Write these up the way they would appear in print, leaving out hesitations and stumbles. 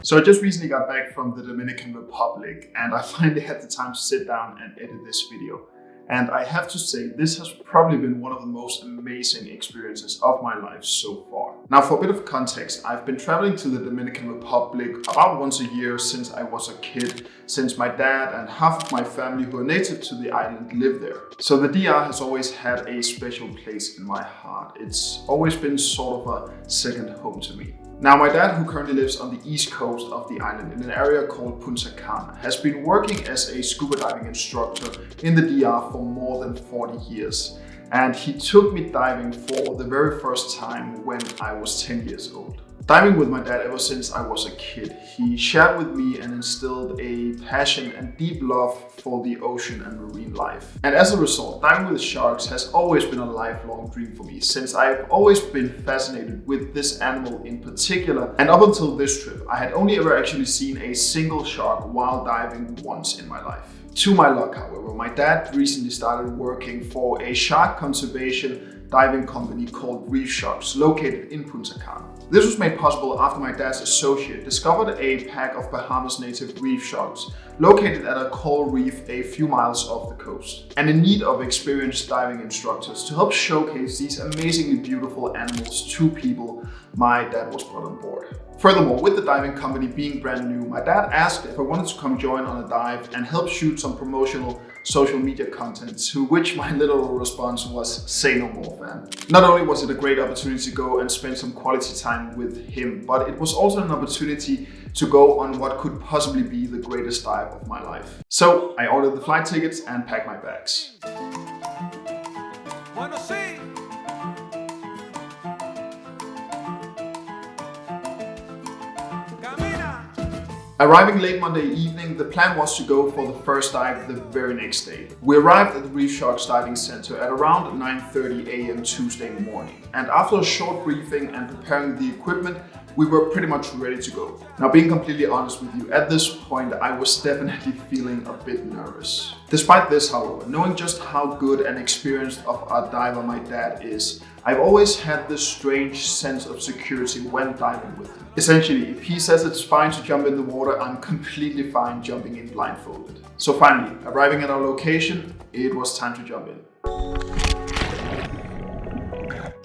So I just recently got back from the Dominican Republic and I finally had the time to sit down and edit this video. And I have to say, this has probably been one of the most amazing experiences of my life so far. Now, for a bit of context, I've been traveling to the Dominican Republic about once a year since I was a kid, since my dad and half of my family who are native to the island live there. So the DR has always had a special place in my heart. It's always been sort of a second home to me. Now, my dad, who currently lives on the east coast of the island in an area called Punta Cana, has been working as a scuba diving instructor in the DR for more than 40 years. And he took me diving for the very first time when I was 10 years old. Diving with my dad ever since I was a kid, he shared with me and instilled a passion and deep love for the ocean and marine life. And as a result, diving with sharks has always been a lifelong dream for me, since I've always been fascinated with this animal in particular. And up until this trip, I had only ever actually seen a single shark while diving once in my life. To my luck, however, my dad recently started working for a shark conservation diving company called Reef Sharks, located in Punta Cana. This was made possible after my dad's associate discovered a pack of Bahamas native reef sharks located at a coral reef a few miles off the coast, and in need of experienced diving instructors to help showcase these amazingly beautiful animals to people. My dad was brought on board. Furthermore, with the diving company being brand new, my dad asked if I wanted to come join on a dive and help shoot some promotional social media content, to which my literal response was, "Say no more, fam." Not only was it a great opportunity to go and spend some quality time with him, but it was also an opportunity to go on what could possibly be the greatest dive of my life. So I ordered the flight tickets and packed my bags. Arriving late Monday evening, the plan was to go for the first dive the very next day. We arrived at the Reef Sharks Diving Center at around 9:30 a.m. Tuesday morning, and after a short briefing and preparing the equipment, we were pretty much ready to go. Now, being completely honest with you, at this point I was definitely feeling a bit nervous. Despite this, however, knowing just how good and experienced of a diver my dad is, I've always had this strange sense of security when diving with him. Essentially, if he says it's fine to jump in the water, I'm completely fine jumping in blindfolded. So finally, arriving at our location, it was time to jump in.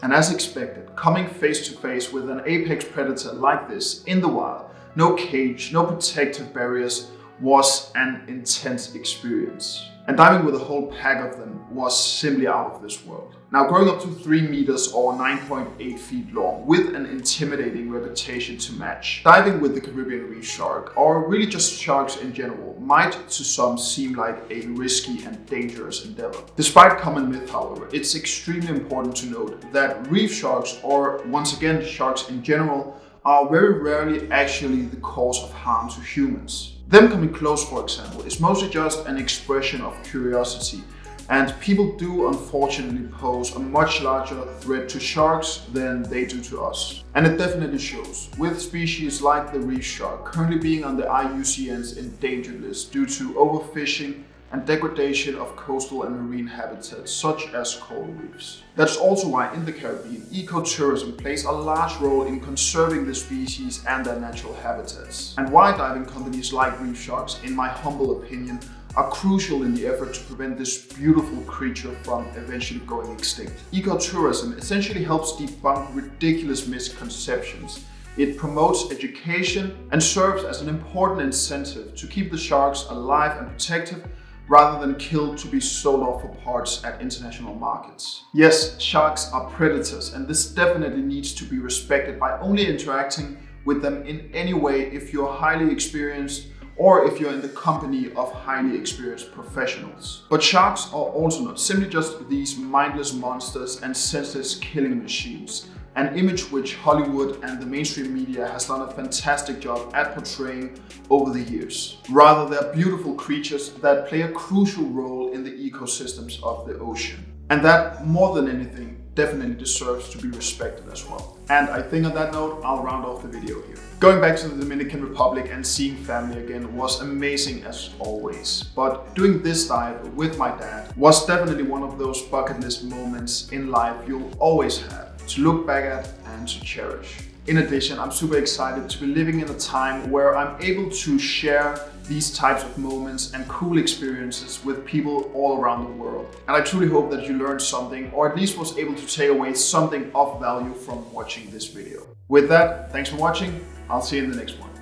And as expected, coming face to face with an apex predator like this in the wild, no cage, no protective barriers, was an intense experience. And diving with a whole pack of them was simply out of this world. Now, growing up to 3 meters or 9.8 feet long with an intimidating reputation to match, diving with the Caribbean reef shark, or really just sharks in general, might to some seem like a risky and dangerous endeavor. Despite common myth, however, it's extremely important to note that reef sharks, or once again sharks in general, are very rarely actually the cause of harm to humans. Them coming close, for example, is mostly just an expression of curiosity, and people do unfortunately pose a much larger threat to sharks than they do to us. And it definitely shows, with species like the reef shark currently being on the IUCN's endangered list due to overfishing and degradation of coastal and marine habitats such as coral reefs. That's also why in the Caribbean, ecotourism plays a large role in conserving the species and their natural habitats, and why diving companies like Reef Sharks, in my humble opinion, are crucial in the effort to prevent this beautiful creature from eventually going extinct. Ecotourism essentially helps debunk ridiculous misconceptions. It promotes education and serves as an important incentive to keep the sharks alive and protected, rather than killed to be sold off for parts at international markets. Yes, sharks are predators, and this definitely needs to be respected by only interacting with them in any way if you're highly experienced or if you're in the company of highly experienced professionals. But sharks are also not simply just these mindless monsters and senseless killing machines, an image which Hollywood and the mainstream media has done a fantastic job at portraying over the years. Rather, they're beautiful creatures that play a crucial role in the ecosystems of the ocean. And that, more than anything, definitely deserves to be respected as well. And I think on that note, I'll round off the video here. Going back to the Dominican Republic and seeing family again was amazing as always. But doing this dive with my dad was definitely one of those bucket list moments in life you'll always have to look back at and to cherish. In addition, I'm super excited to be living in a time where I'm able to share these types of moments and cool experiences with people all around the world. And I truly hope that you learned something, or at least was able to take away something of value from watching this video. With that, thanks for watching. I'll see you in the next one.